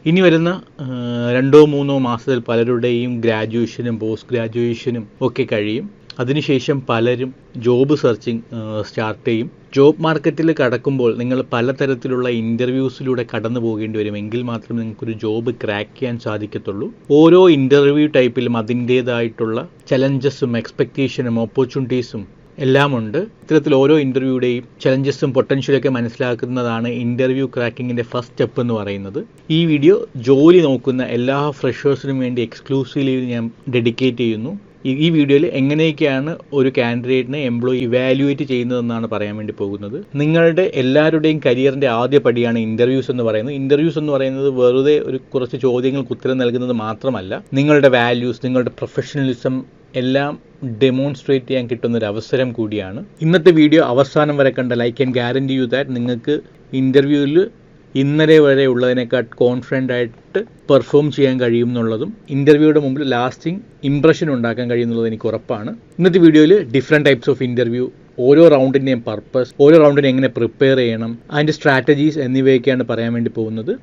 ഇനി വരുന്ന 2-3 മാസത്തിൽ പലരുടെയും ഗ്രാജുവേഷനും പോസ്റ്റ് ഗ്രാജുവേഷനും ഒക്കെ കഴിയും. അതിനുശേഷം പലരും ജോബ് സെർച്ചിങ് സ്റ്റാർട്ട് ചെയ്യും. ജോബ് മാർക്കറ്റിൽ കടക്കുമ്പോൾ നിങ്ങൾ പലതരത്തിലുള്ള ഇൻ്റർവ്യൂസിലൂടെ കടന്നു പോകേണ്ടി വരും. എങ്കിൽ മാത്രമേ നിങ്ങൾക്കൊരു ജോബ് ക്രാക്ക് ചെയ്യാൻ സാധിക്കത്തുള്ളൂ. ഓരോ ഇൻ്റർവ്യൂ ടൈപ്പിലും അതിൻ്റേതായിട്ടുള്ള ചലഞ്ചസും എക്സ്പെക്റ്റേഷനും ഓപ്പർച്യൂണിറ്റീസും എല്ലാം ഉണ്ട്. ഇത്തരത്തിൽ ഓരോ ഇൻ്റർവ്യൂയുടെയും ചലഞ്ചസും പൊട്ടൻഷ്യലൊക്കെ മനസ്സിലാക്കുന്നതാണ് ഇൻ്റർവ്യൂ ക്രാക്കിങ്ങിൻ്റെ ഫസ്റ്റ് സ്റ്റെപ്പ് എന്ന് പറയുന്നത്. ഈ വീഡിയോ ജോലി നോക്കുന്ന എല്ലാ ഫ്രഷേഴ്സിനും വേണ്ടി എക്സ്ക്ലൂസീവ്ലി ഞാൻ ഡെഡിക്കേറ്റ് ചെയ്യുന്നു. ഈ വീഡിയോയിൽ എങ്ങനെയൊക്കെയാണ് ഒരു കാൻഡിഡേറ്റിനെ എംപ്ലോയി ഇവാലുവേറ്റ് ചെയ്യുന്നതെന്നാണ് പറയാൻ വേണ്ടി പോകുന്നത്. നിങ്ങളുടെ എല്ലാവരുടെയും കരിയറിൻ്റെ ആദ്യ പടിയാണ് ഇൻ്റർവ്യൂസ് എന്ന് പറയുന്നത്. ഇൻ്റർവ്യൂസ് എന്ന് പറയുന്നത് വെറുതെ ഒരു കുറച്ച് ചോദ്യങ്ങൾക്ക് ഉത്തരം നൽകുന്നത് മാത്രമല്ല, നിങ്ങളുടെ വാല്യൂസ്, നിങ്ങളുടെ പ്രൊഫഷണലിസം എല്ലാം ഡെമോൺസ്ട്രേറ്റ് ചെയ്യാൻ കിട്ടുന്നൊരു അവസരം കൂടിയാണ്. ഇന്നത്തെ വീഡിയോ അവസാനം വരെ കണ്ട like and guarantee you that നിങ്ങൾക്ക് ഇൻ്റർവ്യൂവിൽ ഇന്നലെ വരെ ഉള്ളതിനേക്കാൾ കോൺഫിഡൻ്റ് ആയിട്ട് പെർഫോം ചെയ്യാൻ കഴിയും എന്നുള്ളതും ഇൻ്റർവ്യൂയുടെ മുമ്പിൽ ലാസ്റ്റിംഗ് ഇംപ്രഷൻ ഉണ്ടാക്കാൻ കഴിയുന്നുള്ളത് എനിക്ക് ഉറപ്പാണ്. ഇന്നത്തെ വീഡിയോയിൽ ഡിഫറെൻറ്റ് ടൈപ്സ് ഓഫ് ഇൻ്റർവ്യൂ, ഓരോ റൗണ്ടിൻ്റെയും പർപ്പസ്, ഓരോ റൗണ്ടിനെ എങ്ങനെ പ്രിപ്പയർ ചെയ്യണം, അതിൻ്റെ സ്ട്രാറ്റജീസ് എന്നിവയൊക്കെയാണ് പറയാൻ വേണ്ടി പോകുന്നത്.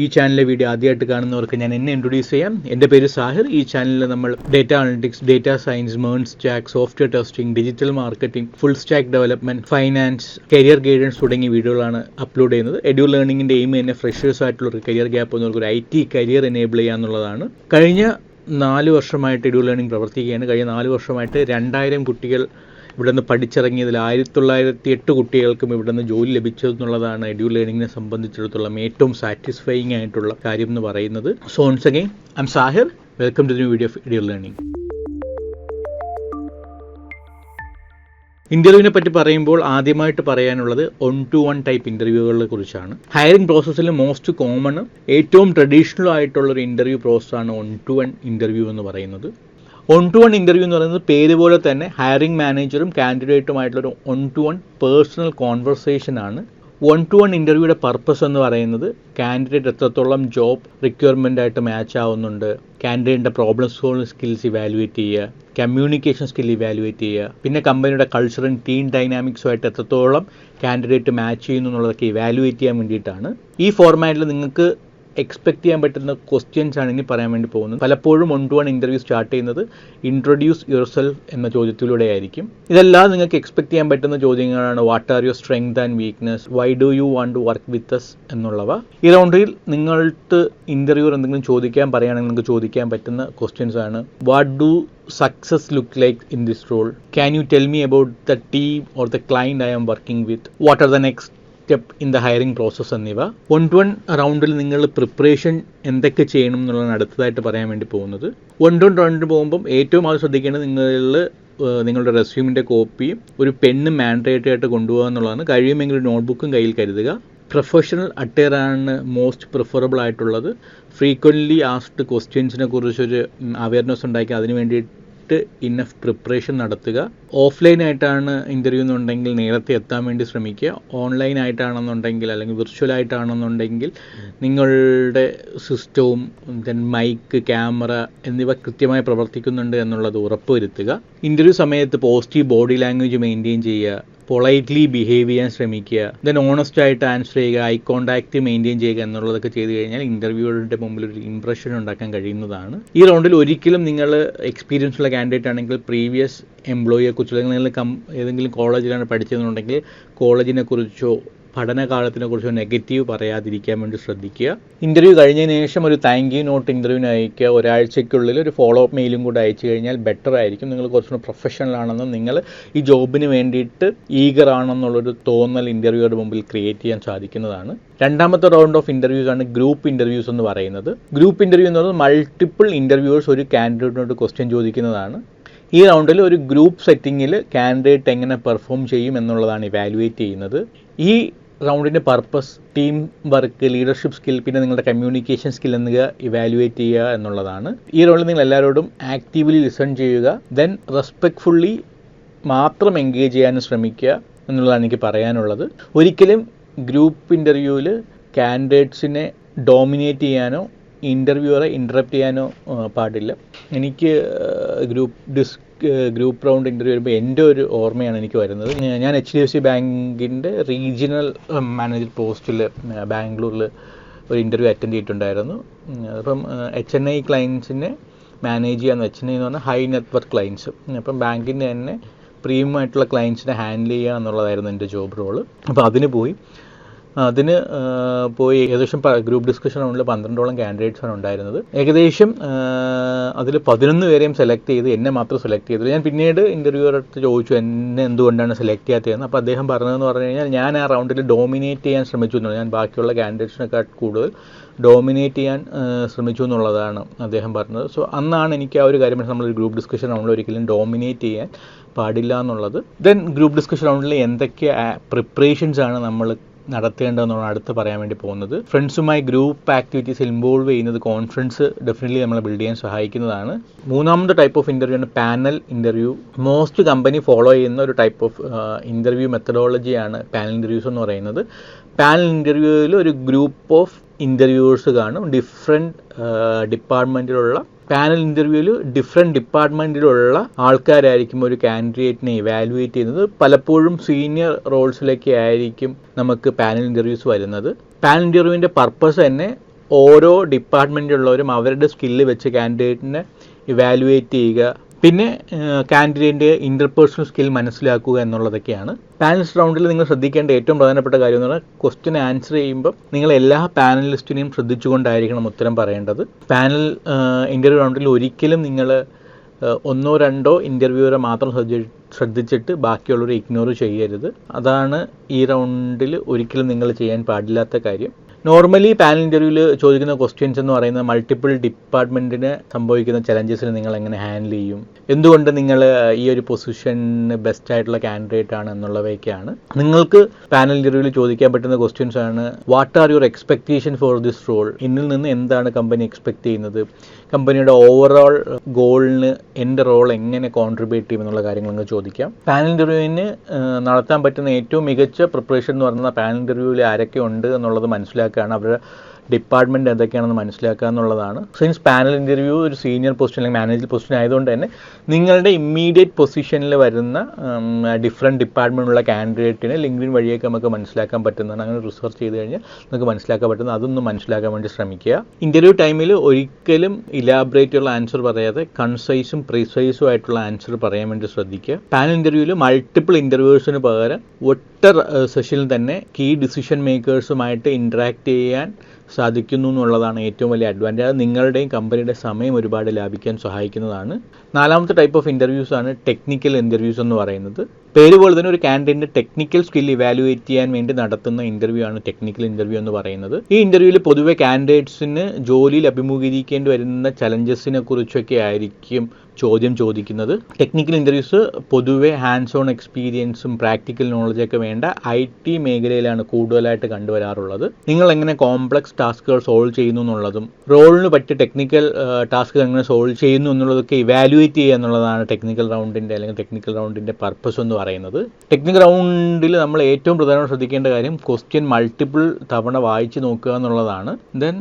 ഈ ചാനലിലെ വീഡിയോ ആദ്യമായിട്ട് കാണുന്നവർക്ക് ഞാൻ എന്നെ ഇൻട്രൊഡ്യൂസ് ചെയ്യാം. എൻ്റെ പേര് സാഹിർ. ഈ ചാനലിൽ നമ്മൾ ഡേറ്റ അനലിറ്റിക്സ്, ഡേറ്റ സയൻസ്, മേൺ stack, software testing, digital marketing, full stack development, finance, career guidance തുടങ്ങിയ വീഡിയോകളാണ് അപ്ലോഡ് ചെയ്യുന്നത്. എഡ്യൂ ലേണിംഗിൻ്റെ എയിം തന്നെ ഫ്രഷേഴ്സ് ആയിട്ടുള്ള ഒരു കരിയർ ഗ്യാപ്പ് എന്നവർക്ക് ഒരു IT കരിയർ എനേബിൾ ചെയ്യുക എന്നുള്ളതാണ്. കഴിഞ്ഞ 4 വർഷമായിട്ട് എഡ്യൂ ലേണിംഗ് പ്രവർത്തിക്കുകയാണ്. കഴിഞ്ഞ 4 വർഷമായിട്ട് 2000 കുട്ടികൾ ഇവിടെ നിന്ന് പഠിച്ചിറങ്ങിയതിൽ 1908 കുട്ടികൾക്കും ഇവിടെ നിന്ന് ജോലി ലഭിച്ചതെന്നുള്ളതാണ് എഡ്യൂ ലേണിങ്ങിനെ സംബന്ധിച്ചിടത്തോളം ഏറ്റവും സാറ്റിസ്ഫൈയിങ് ആയിട്ടുള്ള കാര്യം എന്ന് പറയുന്നത്. So once again I'm Sahir. Welcome to the new video of Edu Learning. ഇൻ്റർവ്യൂവിനെ പറ്റി പറയുമ്പോൾ ആദ്യമായിട്ട് പറയാനുള്ളത് 1-to-1 ടൈപ്പ് ഇൻ്റർവ്യൂകളെ കുറിച്ചാണ്. ഹയറിംഗ് പ്രോസസ്സിൽ മോസ്റ്റ് കോമൺ, ഏറ്റവും ട്രഡീഷണൽ ആയിട്ടുള്ളൊരു ഇൻ്റർവ്യൂ പ്രോസസ്സാണ് 1-to-1 ഇൻ്റർവ്യൂ എന്ന് പറയുന്നത്. 1-to-1 ഇൻ്റർവ്യൂ എന്ന് പറയുന്നത് പേര് പോലെ തന്നെ ഹയറിംഗ് മാനേജറും കാൻഡിഡേറ്റുമായിട്ടുള്ളൊരു 1-to-1 പേഴ്സണൽ കോൺവെർസേഷൻ ആണ്. 1-to-1 ഇൻ്റർവ്യൂയുടെ പർപ്പസ് എന്ന് പറയുന്നത് കാൻഡിഡേറ്റ് എത്രത്തോളം ജോബ് റിക്വയർമെൻ്റ് ആയിട്ട് മാച്ച് ആവുന്നുണ്ട്, കാൻഡിഡേറ്റിൻ്റെ പ്രോബ്ലം സോൾവിംഗ് സ്കിൽസ് ഇവാലുവേറ്റ് ചെയ്യുക, കമ്മ്യൂണിക്കേഷൻ സ്കിൽ ഇവാലുവേറ്റ് ചെയ്യുക, പിന്നെ കമ്പനിയുടെ കൾച്ചറും ടീം ഡൈനാമിക്സുമായിട്ട് എത്രത്തോളം കാൻഡിഡേറ്റ് മാച്ച് ചെയ്യുന്നു എന്നുള്ളതൊക്കെ ഇവാലുവേറ്റ് ചെയ്യാൻ വേണ്ടിയിട്ടാണ്. ഈ ഫോർമാറ്റിൽ നിങ്ങൾക്ക് എക്സ്പെക്ട് ചെയ്യാൻ പറ്റുന്ന ക്വസ്റ്റ്യൻസ് ആണ് ഇനി പറയാൻ വേണ്ടി പോകുന്നത്. പലപ്പോഴും 1-to-1 ഇൻ്റർവ്യൂ സ്റ്റാർട്ട് ചെയ്യുന്നത് ഇൻട്രൊഡ്യൂസ് യുവർ സെൽഫ് എന്ന ചോദ്യത്തിലൂടെ ആയിരിക്കും. ഇതെല്ലാം നിങ്ങൾക്ക് എക്സ്പെക്ട് ചെയ്യാൻ പറ്റുന്ന ചോദ്യങ്ങളാണ്. What are your strength and weakness, why do you want to work with us എന്നുള്ളവ. ഈ റൗണ്ടിൽ നിങ്ങൾക്ക് ഇൻ്റർവ്യൂർ എന്തെങ്കിലും ചോദിക്കാൻ പറയുകയാണെങ്കിൽ നിങ്ങൾക്ക് ചോദിക്കാൻ പറ്റുന്ന ക്വസ്റ്റ്യൻസ് ആണ്. What do success look like in this role, can you tell me about the team or the client I am working with, what are the next step in the hiring process എന്നിവ. 1-to-1 റൗണ്ടിൽ നിങ്ങൾ preparation എന്തൊക്കെ ചെയ്യണം എന്നുള്ളതാണ് അടുത്തതായിട്ട് പറയാൻ വേണ്ടി പോകുന്നത്. 1-to-1 റൗണ്ടിൽ പോകുമ്പം ഏറ്റവും ആദ്യം ശ്രദ്ധിക്കേണ്ടത് നിങ്ങളുടെ റെസ്യൂമിൻ്റെ കോപ്പിയും ഒരു പെന്നും മാൻഡേറ്ററി ആയിട്ട് കൊണ്ടുപോകുക എന്നുള്ളതാണ്. കഴിയുമെങ്കിൽ ഒരു നോട്ട്ബുക്കും കയ്യിൽ കരുതുക. പ്രൊഫഷണൽ അറ്റയർ ആണ് മോസ്റ്റ് പ്രിഫറബിൾ ആയിട്ടുള്ളത്. ഫ്രീക്വൻ്റ്ലി ആസ്ക്ഡ് ക്വസ്റ്റ്യൻസിനെ കുറിച്ചൊരു അവയർനെസ് ഉണ്ടാക്കി അതിന് വേണ്ടിയിട്ട് ഇന്നഫ് പ്രിപ്പറേഷൻ നടത്തുക. ഓഫ്ലൈൻ ആയിട്ടാണ് ഇൻ്റർവ്യൂ എന്നുണ്ടെങ്കിൽ നേരത്തെ എത്താൻ വേണ്ടി ശ്രമിക്കുക. ഓൺലൈൻ ആയിട്ടാണെന്നുണ്ടെങ്കിൽ അല്ലെങ്കിൽ വിർച്വൽ ആയിട്ടാണെന്നുണ്ടെങ്കിൽ നിങ്ങളുടെ സിസ്റ്റവും മൈക്ക്, ക്യാമറ എന്നിവ കൃത്യമായി പ്രവർത്തിക്കുന്നുണ്ട് എന്നുള്ളത് ഉറപ്പുവരുത്തുക. ഇൻ്റർവ്യൂ സമയത്ത് പോസിറ്റീവ് ബോഡി ലാംഗ്വേജ് മെയിൻറ്റെയിൻ ചെയ്യുക. പൊളൈറ്റ്ലി ബിഹേവ് ചെയ്യാൻ ശ്രമിക്കുക. ദെൻ ഓണസ്റ്റ് ആയിട്ട് ആൻസർ ചെയ്യുക. ഐ കോൺടാക്റ്റ് മെയിൻറ്റെയിൻ ചെയ്യുക എന്നുള്ളതൊക്കെ ചെയ്ത് കഴിഞ്ഞാൽ ഇൻ്റർവ്യൂവറുടെ മുമ്പിൽ ഒരു ഇംപ്രഷൻ ഉണ്ടാക്കാൻ കഴിയുന്നതാണ്. ഈ റൗണ്ടിൽ ഒരിക്കലും നിങ്ങൾ എക്സ്പീരിയൻസ് ഉള്ള കാൻഡിഡേറ്റ് ആണെങ്കിൽ പ്രീവിയസ് എംപ്ലോയിയെ കുറിച്ചോ അല്ലെങ്കിൽ നിങ്ങൾ ഏതെങ്കിലും കോളേജിലാണ് പഠിച്ചതെന്നുണ്ടെങ്കിൽ കോളേജിനെ കുറിച്ചോ പഠനകാലത്തിനെക്കുറിച്ചോ നെഗറ്റീവ് പറയാതിരിക്കാൻ വേണ്ടി ശ്രദ്ധിക്കുക. ഇൻ്റർവ്യൂ കഴിഞ്ഞതിന് ശേഷം ഒരു താങ്ക് യു നോട്ട് ഇൻ്റർവ്യൂവിന് അയക്കുക. ഒരാഴ്ചയ്ക്കുള്ളിൽ ഒരു ഫോളോ അപ്പ് മെയിലും കൂടെ അയച്ചു കഴിഞ്ഞാൽ ബെറ്റർ ആയിരിക്കും. നിങ്ങൾ കുറച്ചുകൂടി പ്രൊഫഷണൽ ആണെന്നും നിങ്ങൾ ഈ ജോബിന് വേണ്ടിയിട്ട് ഈഗർ ആണെന്നുള്ളൊരു തോന്നൽ ഇൻ്റർവ്യൂയുടെ മുമ്പിൽ ക്രിയേറ്റ് ചെയ്യാൻ സാധിക്കുന്നതാണ്. രണ്ടാമത്തെ റൗണ്ട് ഓഫ് ഇൻ്റർവ്യൂസ് ആണ് ഗ്രൂപ്പ് ഇൻ്റർവ്യൂസ് എന്ന് പറയുന്നത്. ഗ്രൂപ്പ് ഇൻ്റർവ്യൂ എന്ന് പറയുന്നത് മൾട്ടിപ്പിൾ ഇൻ്റർവ്യൂവേഴ്സ് ഒരു കാൻഡിഡേറ്റിനോട് ക്വസ്റ്റ്യൻ ചോദിക്കുന്നതാണ്. ഈ റൗണ്ടിൽ ഒരു ഗ്രൂപ്പ് സെറ്റിങ്ങിൽ കാൻഡിഡേറ്റ് എങ്ങനെ പെർഫോം ചെയ്യും എന്നുള്ളതാണ് ഇവാലുവേറ്റ് ചെയ്യുന്നത്. ഈ റൗണ്ടിൻ്റെ purpose team work, leadership skill, പിന്നെ നിങ്ങളുടെ കമ്മ്യൂണിക്കേഷൻ സ്കിൽ എന്നിവ ഇവാലുവേറ്റ് ചെയ്യുക എന്നുള്ളതാണ്. ഈ റൗണ്ടിൽ നിങ്ങൾ എല്ലാവരോടും ആക്റ്റീവ്ലി ലിസൺ ചെയ്യുക. ദെൻ റെസ്പെക്ട്ഫുള്ളി മാത്രം എൻഗേജ് ചെയ്യാനും ശ്രമിക്കുക എന്നുള്ളതാണ് എനിക്ക് പറയാനുള്ളത്. ഒരിക്കലും ഗ്രൂപ്പ് ഇൻ്റർവ്യൂവിൽ കാൻഡിഡേറ്റ്സിനെ ഡോമിനേറ്റ് ചെയ്യാനോ ഇൻ്റർവ്യൂവറെ ഇൻ്ററപ്റ്റ് ചെയ്യാനോ പാടില്ല. എനിക്ക് ഗ്രൂപ്പ് റൗണ്ട് ഇൻ്റർവ്യൂ വരുമ്പോൾ എൻ്റെ ഒരു ഓർമ്മയാണ് എനിക്ക് വരുന്നത്. ഞാൻ HDFC ബാങ്കിൻ്റെ റീജിയണൽ മാനേജർ പോസ്റ്റിൽ ബാംഗ്ലൂരിൽ ഒരു ഇൻ്റർവ്യൂ അറ്റൻഡ് ചെയ്തിട്ടുണ്ടായിരുന്നു. അപ്പം HNI ക്ലയൻസിനെ മാനേജ് ചെയ്യാന്ന് HNI എന്ന് പറഞ്ഞാൽ ഹൈ നെറ്റ്വർക്ക് ക്ലയൻസ്. അപ്പം ബാങ്കിൻ്റെ തന്നെ പ്രീമിയം ആയിട്ടുള്ള ക്ലയൻസിനെ ഹാൻഡിൽ ചെയ്യുക എന്നുള്ളതായിരുന്നു എൻ്റെ ജോബ് റോള്. അപ്പോൾ അതിന് പോയി ഏകദേശം ഗ്രൂപ്പ് ഡിസ്കഷൻ റൗണ്ടിൽ 12ഓളം കാൻഡിഡേറ്റ്സാണ് ഉണ്ടായിരുന്നത്. ഏകദേശം അതിൽ 11 പേരെയും സെലക്ട് ചെയ്ത് എന്നെ മാത്രം സെലക്ട് ചെയ്തത്. ഞാൻ പിന്നീട് ഇൻ്റർവ്യൂവറുടെ ചോദിച്ചു എന്നെ എന്തുകൊണ്ടാണ് സെലക്ട് ചെയ്യാത്തതെന്ന്. അപ്പോൾ അദ്ദേഹം പറഞ്ഞതെന്ന് പറഞ്ഞു കഴിഞ്ഞാൽ ഞാൻ ആ റൗണ്ടിൽ ഡോമിനേറ്റ് ചെയ്യാൻ ശ്രമിച്ചു എന്നുള്ളത്. ഞാൻ ബാക്കിയുള്ള കാൻഡിഡേറ്റ്സിനെക്കാൾ കൂടുതൽ ഡോമിനേറ്റ് ചെയ്യാൻ ശ്രമിച്ചു എന്നുള്ളതാണ് അദ്ദേഹം പറഞ്ഞത്. സോ അന്നാണ് എനിക്ക് ആ ഒരു കാര്യം നമ്മൾ ഗ്രൂപ്പ് ഡിസ്കഷൻ റൗണ്ടിൽ ഒരിക്കലും ഡോമിനേറ്റ് ചെയ്യാൻ പാടില്ല എന്നുള്ളത്. ദെൻ ഗ്രൂപ്പ് ഡിസ്കഷൻ റൗണ്ടിൽ എന്തൊക്കെ പ്രിപ്പറേഷൻസ് ആണ് നമ്മൾ നടത്തേണ്ടതെന്നാണ് അടുത്ത് പറയാൻ വേണ്ടി പോകുന്നത്. ഫ്രണ്ട്സുമായി ഗ്രൂപ്പ് ആക്ടിവിറ്റീസ് ഇൻവോൾവ് ചെയ്യുന്നത് കോൺഫിഡൻസ് ഡെഫിനറ്റ്ലി നമ്മളെ ബിൽഡ് ചെയ്യാൻ സഹായിക്കുന്നതാണ്. മൂന്നാമത്തെ ടൈപ്പ് ഓഫ് ഇൻ്റർവ്യൂ ആണ് panel interview. Most company follow ചെയ്യുന്ന ഒരു ടൈപ്പ് ഓഫ് ഇൻ്റർവ്യൂ മെത്തഡോളജിയാണ് പാനൽ ഇൻ്റർവ്യൂസ് എന്ന് പറയുന്നത്. പാനൽ ഇൻ്റർവ്യൂവിൽ ഒരു ഗ്രൂപ്പ് ഓഫ് ഇൻ്റർവ്യൂവേഴ്സ് കാണും. പാനൽ ഇൻ്റർവ്യൂവിൽ ഡിഫറെൻറ്റ് ഡിപ്പാർട്ട്മെൻറ്റിലുള്ള ആൾക്കാരായിരിക്കും ഒരു കാൻഡിഡേറ്റിനെ ഇവാലുവേറ്റ് ചെയ്യുന്നത്. പലപ്പോഴും സീനിയർ റോൾസിലേക്ക് ആയിരിക്കും നമുക്ക് പാനൽ ഇൻ്റർവ്യൂസ് വരുന്നത്. പാനൽ ഇൻ്റർവ്യൂവിൻ്റെ പർപ്പസ് തന്നെ ഓരോ ഡിപ്പാർട്ട്മെൻറ്റിലുള്ളവരും അവരുടെ സ്കില്ല് വെച്ച് കാൻഡിഡേറ്റിനെ ഇവാലുവേറ്റ് ചെയ്യുക, പിന്നെ കാൻഡിഡേറ്റിൻ്റെ ഇൻ്റർപേഴ്സണൽ സ്കിൽ മനസ്സിലാക്കുക എന്നുള്ളതൊക്കെയാണ്. പാനലിസ്റ്റ് റൗണ്ടിൽ നിങ്ങൾ ശ്രദ്ധിക്കേണ്ട ഏറ്റവും പ്രധാനപ്പെട്ട കാര്യം എന്ന് പറഞ്ഞാൽ ക്വസ്റ്റ്യൻ ആൻസർ ചെയ്യുമ്പോൾ നിങ്ങൾ എല്ലാ പാനലിസ്റ്റിനെയും ശ്രദ്ധിച്ചുകൊണ്ടായിരിക്കണം ഉത്തരം പറയേണ്ടത്. പാനൽ ഇൻ്റർവ്യൂ റൗണ്ടിൽ ഒരിക്കലും നിങ്ങൾ 1-2 ഇൻ്റർവ്യൂവറെ മാത്രം ശ്രദ്ധിച്ചിട്ട് ബാക്കിയുള്ളവരെ ഇഗ്നോർ ചെയ്യരുത്. അതാണ് ഈ റൗണ്ടിൽ ഒരിക്കലും നിങ്ങൾ ചെയ്യാൻ പാടില്ലാത്ത കാര്യം. നോർമലി പാനൽ ഇൻ്റർവ്യൂവിൽ ചോദിക്കുന്ന ക്വസ്റ്റ്യൻസ് എന്ന് പറയുന്നത് മൾട്ടിപ്പിൾ ഡിപ്പാർട്ട്മെൻറ്റിന് സംഭവിക്കുന്ന ചലഞ്ചസിന് നിങ്ങൾ എങ്ങനെ ഹാൻഡിൽ ചെയ്യും, എന്തുകൊണ്ട് നിങ്ങൾ ഈ ഒരു പൊസിഷന് ബെസ്റ്റ് ആയിട്ടുള്ള കാൻഡിഡേറ്റ് ആണ് എന്നുള്ളവയൊക്കെയാണ്. നിങ്ങൾക്ക് പാനൽ ഇൻ്റർവ്യൂവിൽ ചോദിക്കാൻ പറ്റുന്ന ക്വസ്റ്റ്യൻസ് ആണ് what are your expectation for this role, എന്നിൽ നിന്ന് എന്താണ് കമ്പനി എക്സ്പെക്ട് ചെയ്യുന്നത്, കമ്പനിയുടെ ഓവറോൾ ഗോളിന് എൻ്റെ റോൾ എങ്ങനെ കോൺട്രിബ്യൂട്ട് ചെയ്യും എന്നുള്ള കാര്യങ്ങൾ നിങ്ങൾ ചോദിക്കാം. പാനൽ ഇൻ്റർവ്യൂവിന് നടത്താൻ പറ്റുന്ന ഏറ്റവും മികച്ച പ്രിപ്പറേഷൻ എന്ന് പറയുന്നത് പാനൽ ഇൻ്റർവ്യൂവിൽ ആരൊക്കെ ഉണ്ട് എന്നുള്ളത് മനസ്സിലാക്കുകയാണ്, അവരുടെ ഡിപ്പാർട്ട്മെൻറ്റ് എന്തൊക്കെയാണെന്ന് മനസ്സിലാക്കുക എന്നുള്ളതാണ്. സിൻസ് പാനൽ ഇൻ്റർവ്യൂ ഒരു സീനിയർ പൊസിഷൻ അല്ലെങ്കിൽ മാനേജർ പൊസിഷൻ ആയതുകൊണ്ട് തന്നെ നിങ്ങളുടെ ഇമ്മീഡിയറ്റ് പൊസിഷനിൽ വരുന്ന ഡിഫറെൻറ്റ് ഡിപ്പാർട്ട്മെൻറ്റിലുള്ള കാൻഡിഡേറ്റിനെ ലിങ്ക്ഡിൻ വഴിയൊക്കെ നമുക്ക് മനസ്സിലാക്കാൻ പറ്റുന്നതാണ്. അങ്ങനെ റിസർച്ച് ചെയ്ത് കഴിഞ്ഞാൽ നമുക്ക് മനസ്സിലാക്കാൻ പറ്റുന്നത് അതൊന്നും മനസ്സിലാക്കാൻ വേണ്ടി ശ്രമിക്കുക. ഇൻ്റർവ്യൂ ടൈമിൽ ഒരിക്കലും ഇലാബറേറ്റുള്ള ആൻസർ പറയാതെ കൺസൈസും പ്രിസൈസും ആയിട്ടുള്ള ആൻസർ പറയാൻ വേണ്ടി ശ്രദ്ധിക്കുക. പാനൽ ഇൻ്റർവ്യൂവിൽ മൾട്ടിപ്പിൾ ഇൻ്റർവ്യൂവേഴ്സിന് പകരം ഒറ്റ സെഷനിൽ തന്നെ കീ ഡിസിഷൻ മേക്കേഴ്സുമായിട്ട് ഇൻറ്ററാക്ട് ചെയ്യാൻ സാധിക്കുന്നു എന്നുള്ളതാണ് ഏറ്റവും വലിയ അഡ്വാൻറ്റേജ്. അത് നിങ്ങളുടെയും കമ്പനിയുടെ സമയം ഒരുപാട് ലാഭിക്കാൻ സഹായിക്കുന്നതാണ്. നാലാമത്തെ ടൈപ്പ് ഓഫ് ഇൻ്റർവ്യൂസ് ആണ് ടെക്നിക്കൽ ഇൻ്റർവ്യൂസ് എന്ന് പറയുന്നത്. പേര് പോലെ തന്നെ ഒരു കാൻഡിഡേറ്റിൻ്റെ ടെക്നിക്കൽ സ്കിൽ ഇവാലുവേറ്റ് ചെയ്യാൻ വേണ്ടി നടത്തുന്ന ഇൻ്റർവ്യൂ ആണ് ടെക്നിക്കൽ ഇൻ്റർവ്യൂ എന്ന് പറയുന്നത്. ഈ ഇൻ്റർവ്യൂവിൽ പൊതുവെ കാൻഡിഡേറ്റ്സിന് ജോലിയിൽ അഭിമുഖീകരിക്കേണ്ടി വരുന്ന ചലഞ്ചസിനെ കുറിച്ചൊക്കെ ആയിരിക്കും ചോദ്യം ചോദിക്കുന്നത്. ടെക്നിക്കൽ ഇൻ്റർവ്യൂസ് പൊതുവെ ഹാൻഡ്സ് ഓൺ എക്സ്പീരിയൻസും പ്രാക്ടിക്കൽ നോളജൊക്കെ വേണ്ട IT മേഖലയിലാണ് കൂടുതലായിട്ട് കണ്ടുവരാറുള്ളത്. നിങ്ങൾ എങ്ങനെ കോംപ്ലക്സ് ടാസ്കുകൾ സോൾവ് ചെയ്യുന്നു എന്നുള്ളതും റോളിന് പറ്റിയ ടെക്നിക്കൽ ടാസ്കുകൾ എങ്ങനെ സോൾവ് ചെയ്യുന്നു എന്നുള്ളതൊക്കെ ഇവാലുവേറ്റ് ചെയ്യുക എന്നുള്ളതാണ് ടെക്നിക്കൽ റൗണ്ടിൻ്റെ പർപ്പസ് എന്ന് പറയുന്നത്. ടെക്നിക്കൽ റൗണ്ടിൽ നമ്മൾ ഏറ്റവും പ്രധാനമായിട്ട് ശ്രദ്ധിക്കേണ്ട കാര്യം ക്വസ്റ്റ്യൻ മൾട്ടിപ്പിൾ തവണ വായിച്ച് നോക്കുക എന്നുള്ളതാണ്. ദെൻ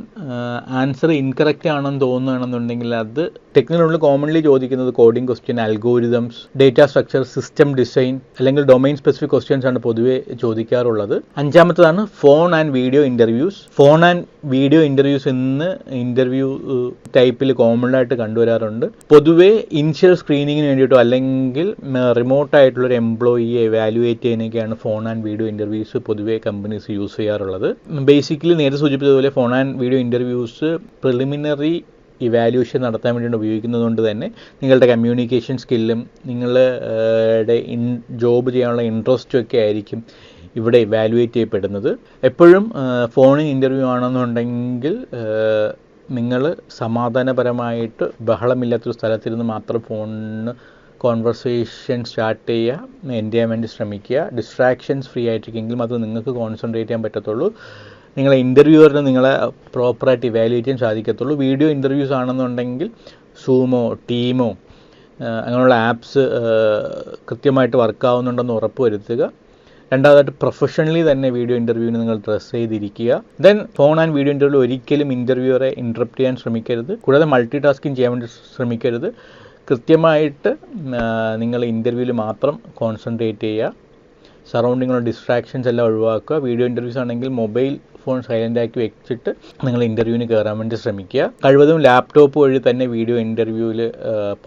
ആൻസർ ഇൻകറക്റ്റ് ആണെന്ന് തോന്നുകയാണെന്നുണ്ടെങ്കിൽ അത് ടെക്നിക്കൽ റൗണ്ടിൽ കോമൺലി ചോദിക്കുന്നത് coding question, algorithms, data structure, system design അല്ലെങ്കിൽ ഡൊമൈൻ സ്പെസിഫിക് ക്വസ്റ്റ്യൻസ് ആണ് പൊതുവെ ചോദിക്കാറുള്ളത്. അഞ്ചാമത്തതാണ് phone and video interviews. Phone and video interviews ഇന്ന് ഇൻ്റർവ്യൂ ടൈപ്പിൽ കോമൺ ആയിട്ട് കണ്ടുവരാറുണ്ട്. പൊതുവെ ഇനിഷ്യൽ സ്ക്രീനിങ്ങിന് വേണ്ടിയിട്ടോ അല്ലെങ്കിൽ റിമോട്ടായിട്ടുള്ളൊരു എംപ്ലോയിയെ എവാലുവേറ്റ് ചെയ്യാനൊക്കെയാണ് ഫോൺ ആൻഡ് വീഡിയോ ഇൻ്റർവ്യൂസ് പൊതുവെ കമ്പനീസ് യൂസ് ചെയ്യാറുള്ളത്. ബേസിക്കലി നേരത്തെ സൂചിപ്പിച്ചതുപോലെ phone and video interviews preliminary evaluation നടത്താൻ വേണ്ടിയിട്ട് ഉപയോഗിക്കുന്നതുകൊണ്ട് തന്നെ നിങ്ങളുടെ കമ്മ്യൂണിക്കേഷൻ സ്കില്ലും നിങ്ങളുടെ ജോബ് ചെയ്യാനുള്ള ഇൻട്രസ്റ്റും ഒക്കെ ആയിരിക്കും ഇവിടെ ഇവാലുവേറ്റ് ചെയ്യപ്പെടുന്നത്. എപ്പോഴും ഫോണിൽ ഇൻ്റർവ്യൂ ആണെന്നുണ്ടെങ്കിൽ നിങ്ങൾ സമാധാനപരമായിട്ട് ബഹളമില്ലാത്തൊരു സ്ഥലത്തിരുന്ന് മാത്രം ഫോണിന് കോൺവെർസേഷൻ സ്റ്റാർട്ട് ചെയ്യുക, എൻഡ് ചെയ്യാൻ വേണ്ടി ശ്രമിക്കുക. ഡിസ്ട്രാക്ഷൻസ് ഫ്രീ ആയിട്ടിരിക്കുമെങ്കിലും അത് നിങ്ങൾക്ക് കോൺസെൻട്രേറ്റ് ചെയ്യാൻ പറ്റത്തുള്ളൂ. നിങ്ങളെ ഇൻ്റർവ്യൂവറിന് നിങ്ങളെ പ്രോപ്പറായിട്ട് ഇവാലുവേറ്റ് ചെയ്യാൻ സാധിക്കത്തുള്ളൂ. വീഡിയോ ഇൻ്റർവ്യൂസ് ആണെന്നുണ്ടെങ്കിൽ സൂമോ ടീമോ അങ്ങനെയുള്ള ആപ്സ് കൃത്യമായിട്ട് വർക്കാവുന്നുണ്ടെന്ന് ഉറപ്പ് വരുത്തുക. രണ്ടാമതായിട്ട് പ്രൊഫഷണലി തന്നെ വീഡിയോ ഇൻ്റർവ്യൂവിന് നിങ്ങൾ ഡ്രസ്സ് ചെയ്തിരിക്കുക. Then phone and video interview ഒരിക്കലും ഇൻ്റർവ്യൂവറെ ഇൻറ്ററപ്റ്റ് ചെയ്യാൻ ശ്രമിക്കരുത്. കൂടാതെ മൾട്ടി ടാസ്കിങ് ചെയ്യാൻ വേണ്ടി ശ്രമിക്കരുത്. കൃത്യമായിട്ട് നിങ്ങൾ ഇൻ്റർവ്യൂവിൽ മാത്രം കോൺസെൻട്രേറ്റ് ചെയ്യുക. സറൗണ്ടിങ്ങുള്ള ഡിസ്ട്രാക്ഷൻസ് എല്ലാം ഒഴിവാക്കുക. വീഡിയോ ഇൻ്റർവ്യൂസ് ആണെങ്കിൽ മൊബൈൽ ഫോൺ സൈലൻ്റ് ആക്കി വെച്ചിട്ട് നിങ്ങൾ ഇൻ്റർവ്യൂവിന് കയറാൻ വേണ്ടി ശ്രമിക്കുക. കഴിവതും ലാപ്ടോപ്പ് വഴി തന്നെ വീഡിയോ ഇൻ്റർവ്യൂവിൽ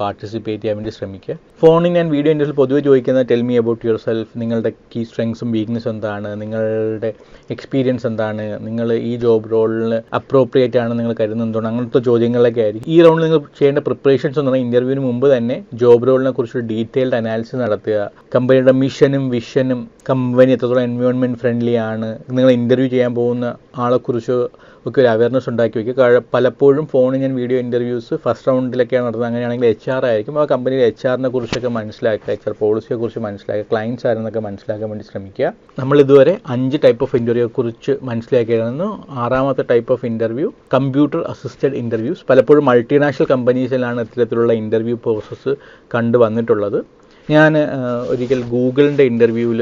പാർട്ടിസിപ്പേറ്റ് ചെയ്യാൻ വേണ്ടി ശ്രമിക്കുക. ഫോണിൽ ഞാൻ വീഡിയോ ഇൻ്റർവ്യൂവിൽ പൊതുവെ ചോദിക്കുന്നത് tell me about your self, നിങ്ങളുടെ കീ സ്ട്രെങ്സും വീക്ക്നെസ് എന്താണ്, നിങ്ങളുടെ എക്സ്പീരിയൻസ് എന്താണ്, നിങ്ങൾ ഈ ജോബ് റോളിന് അപ്രോപ്രിയേറ്റ് ആണ് നിങ്ങൾ കരുതുന്നുണ്ടോ, അങ്ങനത്തെ ചോദ്യങ്ങളിലൊക്കെ ആയിരിക്കും. ഈ റൗണ്ടിൽ നിങ്ങൾ ചെയ്യേണ്ട പ്രിപ്പറേഷൻസ് എന്ന് പറഞ്ഞാൽ ഇൻ്റർവ്യൂവിന് മുമ്പ് തന്നെ ജോബ് റോളിനെ കുറിച്ച് ഡീറ്റെയിൽഡ് അനാലിസിസ് നടത്തുക, കമ്പനിയുടെ മിഷനും വിഷനും, കമ്പനി എത്രത്തോളം എൻവയോൺമെൻറ്റ് ഫ്രണ്ട്ലി ആണ്, നിങ്ങൾ ഇൻ്റർവ്യൂ ചെയ്യാൻ പോകുന്ന ആളെക്കുറിച്ച് ഒക്കെ ഒരു അവയർനെസ് ഉണ്ടാക്കി വയ്ക്കുക. പലപ്പോഴും ഫോണിൽ ഞാൻ വീഡിയോ ഇൻ്റർവ്യൂസ് ഫസ്റ്റ് റൗണ്ടിലൊക്കെയാണ് നടത്തുന്നത്. അങ്ങനെയാണെങ്കിൽ HR ആയിരിക്കും. ആ കമ്പനിയുടെ HR-നെ കുറിച്ചൊക്കെ മനസ്സിലാക്കുക, HR പോളിസിയെ കുറിച്ച് മനസ്സിലാക്കുക, ക്ലയൻറ്റ്സ് ആരെന്നൊക്കെ മനസ്സിലാക്കാൻ വേണ്ടി ശ്രമിക്കുക. നമ്മളിതുവരെ 5 ടൈപ്പ് ഓഫ് ഇൻ്റർവ്യൂയെ കുറിച്ച് മനസ്സിലാക്കിയിരുന്നു. 6ാമത്തെ type of interview computer assisted interviews. പലപ്പോഴും മൾട്ടിനാഷണൽ കമ്പനീസിലാണ് ഇത്തരത്തിലുള്ള ഇൻ്റർവ്യൂ പ്രോസസ്സ് കണ്ടുവന്നിട്ടുള്ളത്. ഞാൻ ഒരിക്കൽ ഗൂഗിളിൻ്റെ ഇൻ്റർവ്യൂവിൽ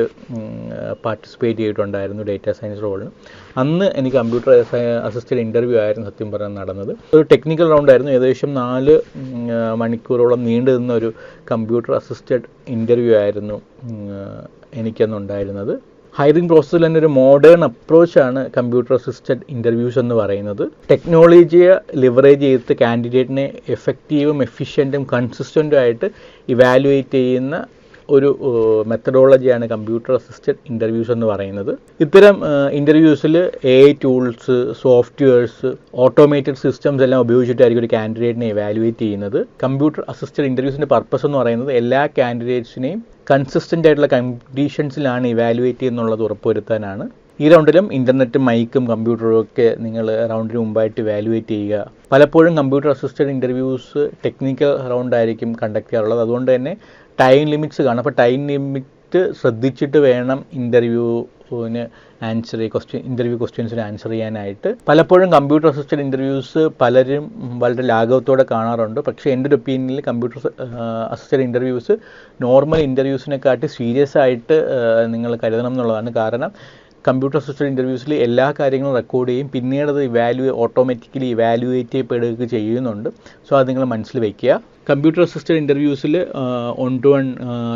പാർട്ടിസിപ്പേറ്റ് ചെയ്തിട്ടുണ്ടായിരുന്നു ഡേറ്റാ സയൻസ് റോളിന്. അന്ന് എനിക്ക് കമ്പ്യൂട്ടർ അസിസ്റ്റഡ് ഇൻ്റർവ്യൂ ആയിരുന്നു സത്യം പറഞ്ഞാൽ നടന്നത്. ഒരു ടെക്നിക്കൽ റൗണ്ടായിരുന്നു. ഏകദേശം 4 മണിക്കൂറോളം നീണ്ടു നിന്ന ഒരു കമ്പ്യൂട്ടർ അസിസ്റ്റഡ് ഇൻ്റർവ്യൂ ആയിരുന്നു എനിക്കന്നുണ്ടായിരുന്നത്. ഹയറിംഗ് പ്രോസസ്സിൽ തന്നെ ഒരു മോഡേൺ അപ്രോച്ചാണ് കമ്പ്യൂട്ടർ അസിസ്റ്റഡ് ഇൻ്റർവ്യൂസ് എന്ന് പറയുന്നത്. ടെക്നോളജിയെ ലിവറേജ് ചെയ്തിട്ട് കാൻഡിഡേറ്റിനെ എഫക്റ്റീവും എഫിഷ്യൻറ്റും കൺസിസ്റ്റൻറ്റും ആയിട്ട് ഇവാലുവേറ്റ് ചെയ്യുന്ന ഒരു മെത്തഡോളജിയാണ് കമ്പ്യൂട്ടർ അസിസ്റ്റഡ് ഇൻ്റർവ്യൂസ് എന്ന് പറയുന്നത്. ഇത്തരം ഇൻ്റർവ്യൂസിൽ AI tools, softwares, automated systems എല്ലാം ഉപയോഗിച്ചിട്ടായിരിക്കും ഒരു കാൻഡിഡേറ്റിനെ ഇവാലുവേറ്റ് ചെയ്യുന്നത്. കമ്പ്യൂട്ടർ അസിസ്റ്റഡ് ഇൻ്റർവ്യൂസിൻ്റെ പർപ്പസ് എന്ന് പറയുന്നത് എല്ലാ കാൻഡിഡേറ്റ്സിനെയും കൺസിസ്റ്റൻ്റ് ആയിട്ടുള്ള കണ്ടീഷൻസിലാണ് ഇവാലുവേറ്റ് ചെയ്യുന്നുള്ളത് ഉറപ്പുവരുത്താനാണ്. ഈ റൗണ്ടിലും ഇൻ്റർനെറ്റും മൈക്കും കമ്പ്യൂട്ടറും ഒക്കെ നിങ്ങൾ റൗണ്ടിന് മുമ്പായിട്ട് ഇവാലുവേറ്റ് ചെയ്യുക. പലപ്പോഴും കമ്പ്യൂട്ടർ അസിസ്റ്റഡ് ഇൻ്റർവ്യൂസ് ടെക്നിക്കൽ റൗണ്ടായിരിക്കും കണ്ടക്ട് ചെയ്യാറുള്ളത്. അതുകൊണ്ട് തന്നെ ടൈം ലിമിറ്റ്സ് കാണും. അപ്പോൾ ടൈം ലിമിറ്റ് ശ്രദ്ധിച്ചിട്ട് വേണം ഇൻ്റർവ്യൂവിന് ഇൻ്റർവ്യൂ ക്വസ്റ്റ്യൻസിന് ആൻസർ ചെയ്യാനായിട്ട്. പലപ്പോഴും കമ്പ്യൂട്ടർ അസിസ്റ്റഡ് ഇൻ്റർവ്യൂസ് പലരും വളരെ ലാഘവത്തോടെ കാണാറുണ്ട്. പക്ഷേ എൻ്റെ ഒരു ഒപ്പീനിയനിൽ കമ്പ്യൂട്ടർ അസിസ്റ്റഡ് ഇൻ്റർവ്യൂസ് നോർമൽ ഇൻ്റർവ്യൂസിനെക്കാട്ടി സീരിയസ് ആയിട്ട് നിങ്ങൾ കരുതണം എന്നുള്ളതാണ്. കാരണം കമ്പ്യൂട്ടർ അസിസ്റ്റഡ് ഇൻ്റർവ്യൂസിൽ എല്ലാ കാര്യങ്ങളും റെക്കോർഡ് ചെയ്യും, പിന്നീട് അത് ഓട്ടോമാറ്റിക്കലി ഇവാലുവേറ്റ് ചെയ്യപ്പെടുകയൊക്കെ ചെയ്യുന്നുണ്ട്. സോ അത് നിങ്ങൾ മനസ്സിൽ വയ്ക്കുക. കമ്പ്യൂട്ടർ അസിസ്റ്റഡ് ഇൻ്റർവ്യൂസിൽ 1-to-1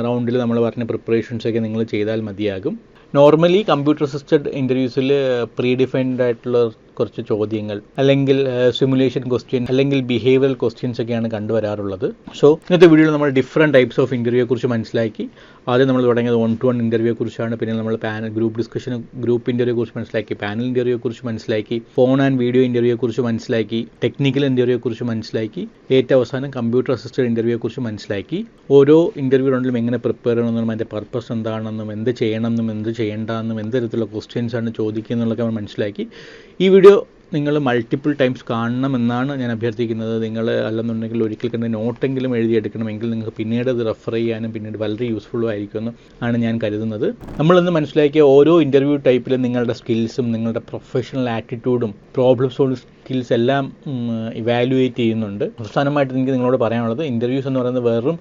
റൗണ്ടിൽ നമ്മൾ പറഞ്ഞ പ്രിപ്പറേഷൻസൊക്കെ നിങ്ങൾ ചെയ്താൽ മതിയാകും. നോർമലി കമ്പ്യൂട്ടർ അസിസ്റ്റഡ് ഇൻ്റർവ്യൂസിൽ പ്രീ ഡിഫൈൻഡ് ആയിട്ടുള്ള കുറച്ച് ചോദ്യങ്ങൾ, അല്ലെങ്കിൽ സിമുലേഷൻ ക്വസ്റ്റ്യൻ, അല്ലെങ്കിൽ ബിഹേവിയറൽ ക്വസ്റ്റ്യൻസ് ഒക്കെയാണ് കണ്ടുവരാറുള്ളത്. സോ ഇന്നത്തെ വീഡിയോയിൽ നമ്മൾ ഡിഫറെൻറ്റ് ടൈപ്സ് ഓഫ് ഇൻ്റർവ്യൂയെ കുറിച്ച് മനസ്സിലാക്കി. ആദ്യം നമ്മൾ തുടങ്ങിയത് 1-to-1 ഇൻ്റർവ്യൂയെ കുറിച്ചാണ്. പിന്നെ നമ്മൾ ഗ്രൂപ്പ് ഡിസ്കഷൻ, ഗ്രൂപ്പ് ഇൻ്റർവ്യൂയെ കുറിച്ച് മനസ്സിലാക്കി, പാനൽ ഇൻ്റർവ്യൂയെ കുറിച്ച് മനസ്സിലാക്കി, ഫോൺ ആൻഡ് വീഡിയോ ഇൻ്റർവ്യൂയെ കുറിച്ച് മനസ്സിലാക്കി, ടെക്നിക്കൽ ഇൻ്റർവ്യൂയെ കുറിച്ച് മനസ്സിലാക്കി, ഏറ്റവും അവസാനം കമ്പ്യൂട്ടർ അസിസ്റ്റഡ് ഇൻ്റർവ്യൂയെ കുറിച്ച് മനസ്സിലാക്കി. ഓരോ ഇൻ്റർവ്യൂ റൗണ്ടിലും എങ്ങനെ പ്രിപ്പയർ ചെയ്യണമെന്നും അതിൻ്റെ പർപ്പസ് എന്താണെന്നും എന്ത് ചെയ്യണമെന്നും എന്ത് ചെയ്യേണ്ടെന്നും എന്ത് തരത്തിലുള്ള ക്വസ്റ്റ്യൻസ് ആണ് ചോദിക്കുക എന്നുള്ളതൊക്കെ നമ്മൾ മനസ്സിലാക്കി. ഈ വീഡിയോ നിങ്ങൾ മൾട്ടിപ്പിൾ ടൈംസ് കാണണമെന്നാണ് ഞാൻ അഭ്യർത്ഥിക്കുന്നത്. നിങ്ങൾ അല്ലെന്നുണ്ടെങ്കിൽ ഒരിക്കൽ തന്നെ നോട്ടെങ്കിലും എഴുതിയെടുക്കണമെങ്കിൽ നിങ്ങൾക്ക് പിന്നീട് അത് റെഫർ ചെയ്യാനും പിന്നീട് വളരെ യൂസ്ഫുള്ളും ആയിരിക്കുമെന്ന് ആണ് ഞാൻ കരുതുന്നത്. നമ്മളിന്ന് മനസ്സിലാക്കിയ ഓരോ ഇൻ്റർവ്യൂ ടൈപ്പിലും നിങ്ങളുടെ സ്കിൽസും നിങ്ങളുടെ പ്രൊഫഷണൽ ആറ്റിറ്റ്യൂഡും പ്രോബ്ലം സോൾവിംഗ് സ്കിൽസ് എല്ലാം ഇവാലുവേറ്റ് ചെയ്യുന്നുണ്ട്. അവസാനമായിട്ട് എനിക്ക് നിങ്ങളോട് പറയാനുള്ളത്, ഇൻ്റർവ്യൂസ് എന്ന് പറയുന്നത് വെറും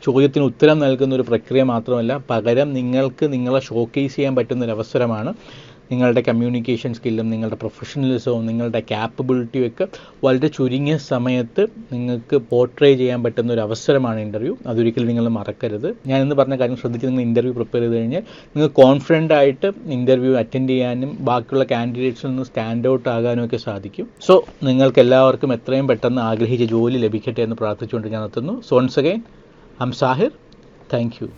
ചോദ്യത്തിന് ഉത്തരം നൽകുന്ന ഒരു പ്രക്രിയ മാത്രമല്ല, പകരം നിങ്ങൾക്ക് നിങ്ങളെ ഷോക്കേസ് ചെയ്യാൻ പറ്റുന്നൊരു അവസരമാണ്. നിങ്ങളുടെ കമ്മ്യൂണിക്കേഷൻ സ്കില്ലും നിങ്ങളുടെ പ്രൊഫഷണലിസവും നിങ്ങളുടെ ക്യാപ്പബിലിറ്റിയും ഒക്കെ വളരെ ചുരുങ്ങിയ സമയത്ത് നിങ്ങൾക്ക് പോർട്രേ ചെയ്യാൻ പറ്റുന്ന ഒരു അവസരമാണ് ഇൻ്റർവ്യൂ. അതൊരിക്കലും നിങ്ങൾ മറക്കരുത്. ഞാൻ ഇന്ന് പറഞ്ഞ കാര്യം ശ്രദ്ധിച്ച് നിങ്ങൾ ഇൻ്റർവ്യൂ പ്രിപ്പയർ ചെയ്ത് കഴിഞ്ഞാൽ നിങ്ങൾക്ക് കോൺഫിഡൻ്റ് ആയിട്ട് ഇൻ്റർവ്യൂ അറ്റൻഡ് ചെയ്യാനും ബാക്കിയുള്ള കാൻഡിഡേറ്റ്സിൽ നിന്ന് സ്റ്റാൻഡ് ഔട്ട് ആകാനും ഒക്കെ സാധിക്കും. സോ നിങ്ങൾക്ക് എല്ലാവർക്കും എത്രയും പെട്ടെന്ന് ആഗ്രഹിച്ച ജോലി ലഭിക്കട്ടെ എന്ന് പ്രാർത്ഥിച്ചുകൊണ്ട് ഞാൻ നിർത്തുന്നു. So once again, I am Sahir. Thank U.